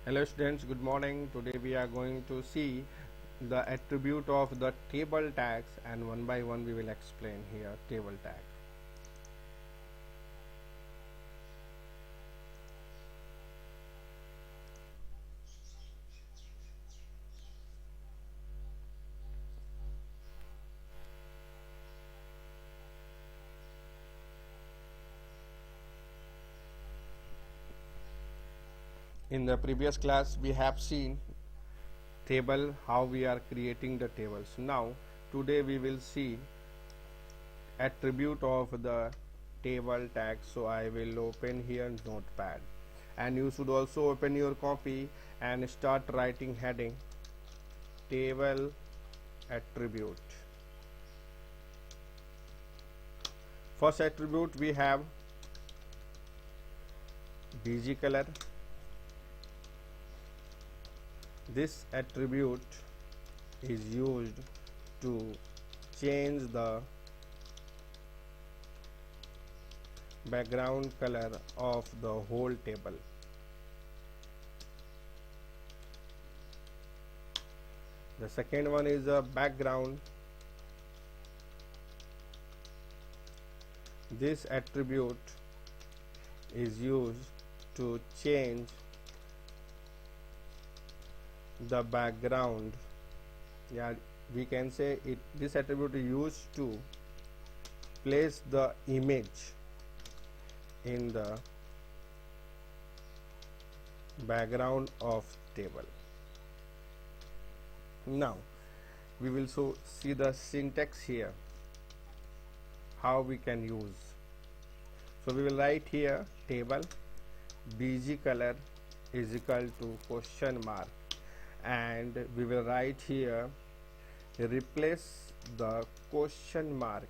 Hello students, good morning. Today we are going to see the attribute of the table tags, and one by one we will explain here table tag. In the previous class we have seen table, how we are creating the tables. Now today we will see attribute of the table tag. So I will open here notepad, and you should also open your copy and start writing heading table attribute. First attribute we have bg color. This attribute is used to change the background color of the whole table. The second one is a background. This attribute is used to change the background. We can say this attribute is used to place the image in the background of table. Now we will see the syntax here, how we can use. So we will write here table bg color is equal to question mark, and we will write here replace the question mark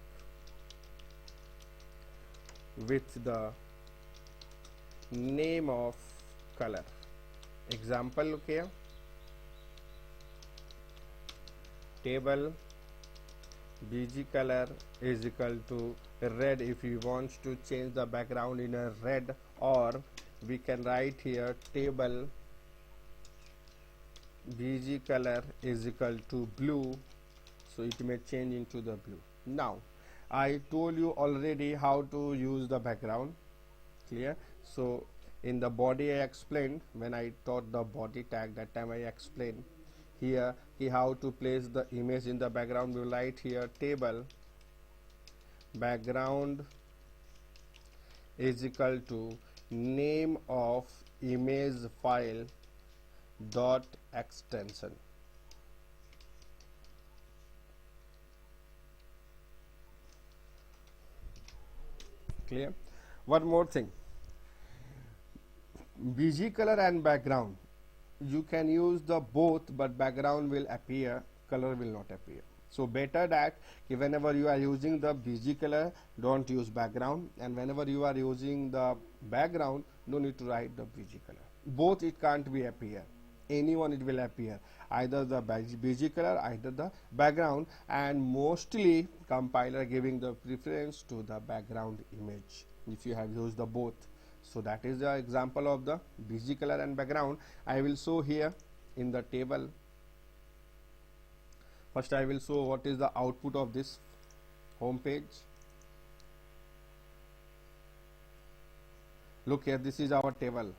with the name of color. Example, look here, table bg color is equal to red. If you want to change the background in a red, or we can write here table bg color is equal to blue, so it may change into the blue. Now I told you already how to use the background, clear? So in the body I explained, when I taught the body tag, that time I explained here how to place the image in the background. We will write here table background is equal to name of image file dot extension. Clear? One more thing, bg color and background, you can use the both, but background will appear, color will not appear. So better that whenever you are using the bg color, don't use background, and whenever you are using the background, no need to write the bg color. Both it can't be appear, anyone it will appear, either the bg color, either the background, and mostly compiler giving the preference to the background image if you have used the both. So that is the example of the bg color and background. I will show here in the table. First I will show what is the output of this home page. Look here, this is our table,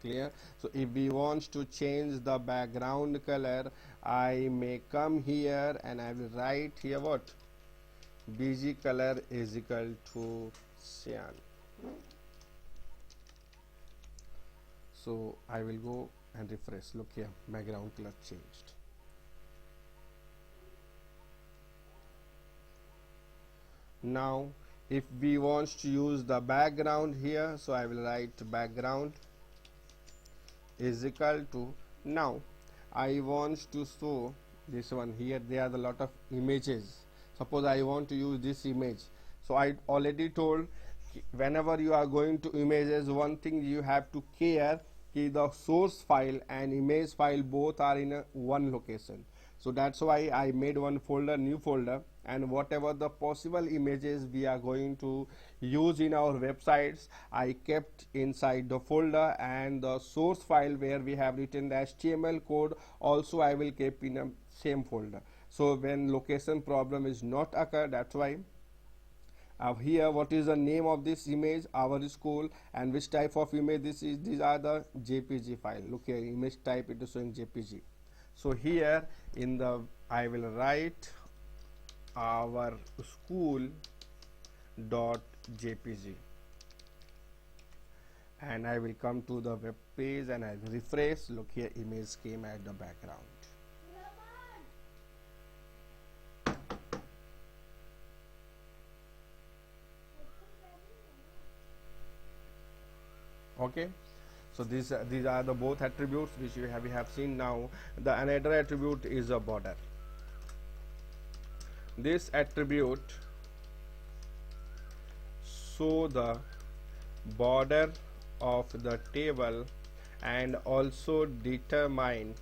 clear? So if we want to change the background color, I may come here and I will write here what, bg color is equal to cyan. So I will go and refresh. Look here, background color changed. Now if we want to use the background here, so I will write background is equal to, now I want to show this one here, there are a lot of images. Suppose I want to use this image. So I already told, whenever you are going to images, one thing you have to care, the source file and image file both are in one location. So that's why I made one folder, new folder, and whatever the possible images we are going to use in our websites, I kept inside the folder, and the source file where we have written the HTML code also I will keep in a same folder. So when location problem is not occur, that's why here what is the name of this image, our school, and which type of image this is. These are the JPG file. Look here, image type, it is showing JPG. So here in the I will write our school dot JPG, and I will come to the web page and I will refresh. Look here, image came at the background. Okay, so these are the both attributes which we have seen. Now the another attribute is a border. This attribute show the border of the table and also determine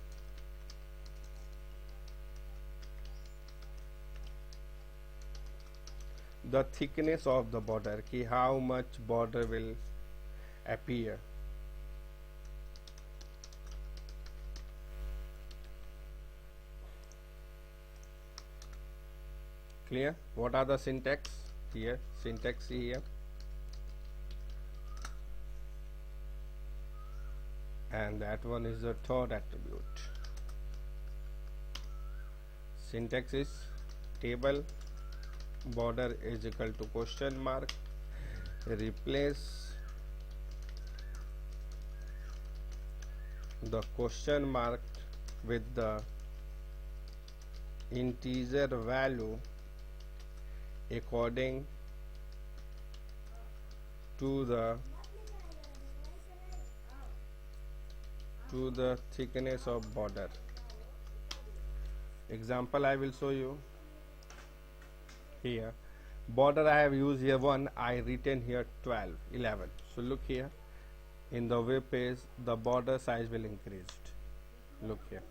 the thickness of the border, ki how much border will appear. Clear? What are the syntax here? Syntax here, and that one is the third attribute. Syntax is table border is equal to question mark, replace the question mark with the integer value according to the thickness of border. Example I will show you here. Border I have used here 1, I written here 12, 11. So look here, in the web page the border size will increased. Look here.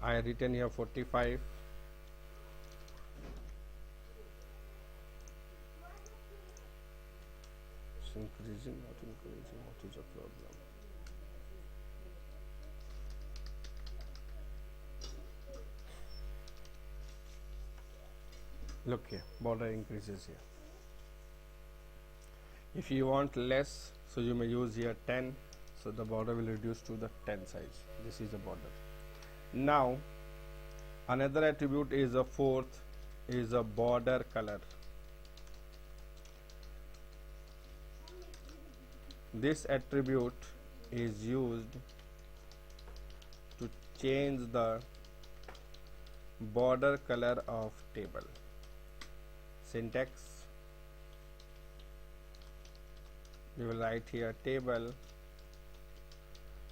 I written here 45. It's increasing, not increasing. What is the problem? Look here, border increases here. If you want less, so you may use here 10, so the border will reduce to the 10 size. This is the border. Now another attribute is a fourth, is a border color. This attribute is used to change the border color of table. Syntax, we will write here table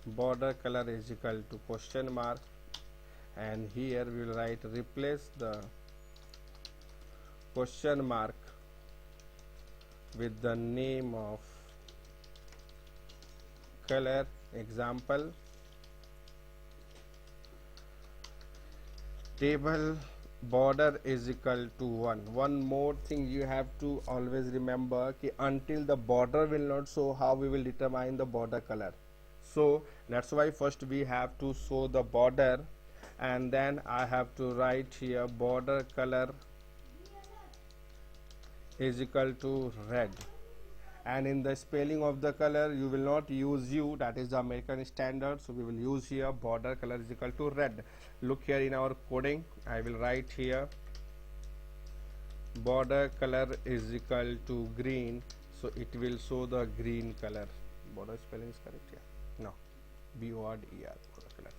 border color is equal to question mark, and here we will write replace the question mark with the name of color. Example, table border is equal to 1. One more thing you have to always remember, ki until the border will not show, how we will determine the border color. So that's why first we have to show the border, and then I have to write here border color is equal to red, and in the spelling of the color you will not use U, that is the American standard, so we will use here border color is equal to red. Look here in our coding, I will write here border color is equal to green, so it will show the green color. Border spelling is correct here? No, BORDER, border color.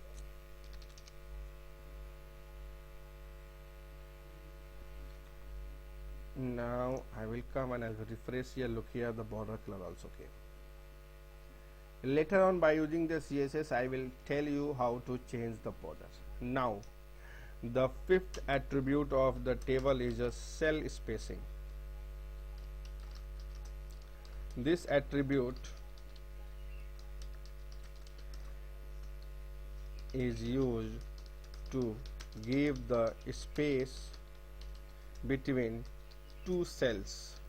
Now I will come and I will refresh here. Look here, the border color also came. Later on, by using the CSS, I will tell you how to change the border. Now the fifth attribute of the table is a cell spacing. This attribute is used to give the space between two cells.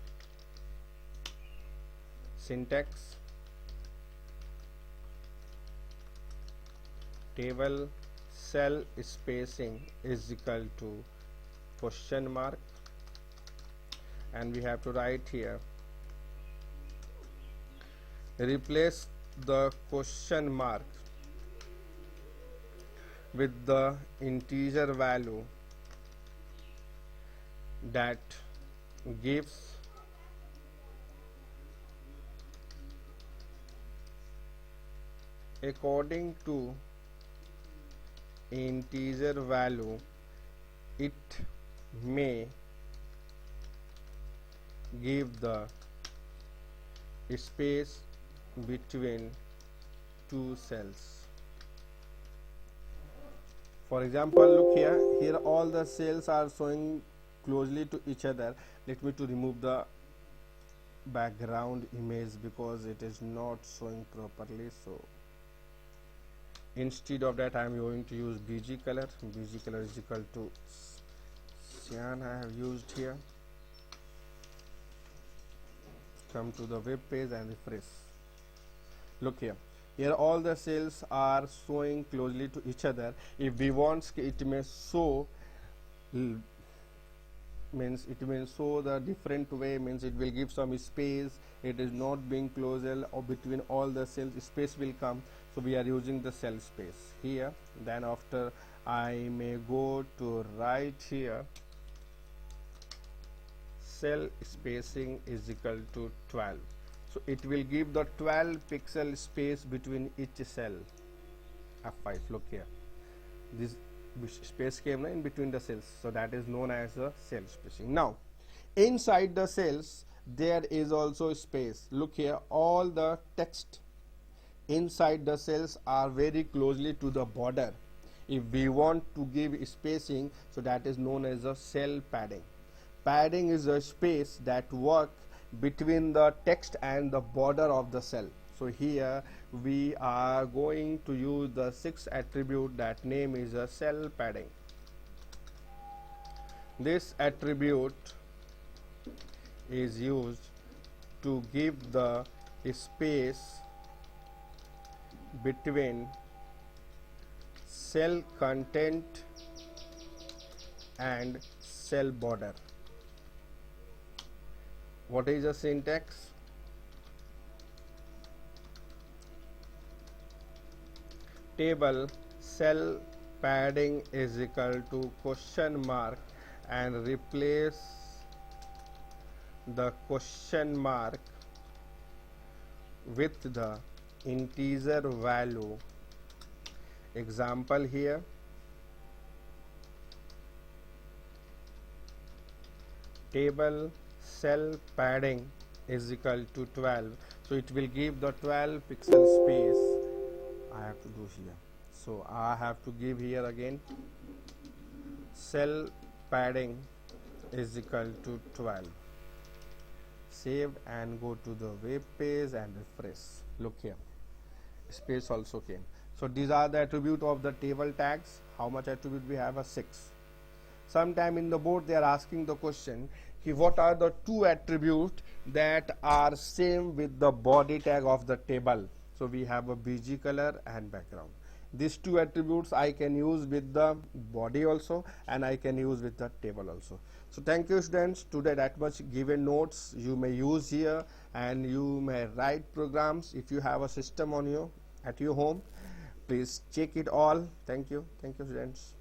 Syntax: table cell spacing is equal to question mark, and we have to write here, replace the question mark with the integer value that gives according to integer value it may give the space between two cells. For example, look here all the cells are showing closely to each other. Let me to remove the background image because it is not showing properly, so instead of that I am going to use BG color. BG color is equal to cyan I have used here. Come to the web page and refresh. Look here all the cells are showing closely to each other. If we want, it may show means it will show the different way, means it will give some space. It is not being closer or between all the cells, space will come, so we are using the cell space here. Then after I may go to right here, cell spacing is equal to 12, so it will give the 12 pixel space between each cell. F5, look here, this space came in between the cells, so that is known as the cell spacing. Now inside the cells there is also space. Look here, all the text inside the cells are very closely to the border. If we want to give spacing, so that is known as a cell padding. Padding is a space that work between the text and the border of the cell. So here we are going to use the sixth attribute, that name is a cell padding. This attribute is used to give the space between cell content and cell border. What is the syntax? Table cell padding is equal to question mark, and replace the question mark with the integer value. Example here, table cell padding is equal to 12, so it will give the 12 pixel space. I have to do here, so I have to give here again, cell padding is equal to 12. Saved and go to the web page and refresh. Look here, space also came. So these are the attribute of the table tags. How much attribute we have? A 6. Sometime in the board they are asking the question, what are the two attributes that are same with the body tag of the table? So we have a BG color and background. These two attributes I can use with the body also, and I can use with the table also. So thank you students, today that much given notes you may use here, and you may write programs. If you have a system on you at your home, please check it all. Thank you students.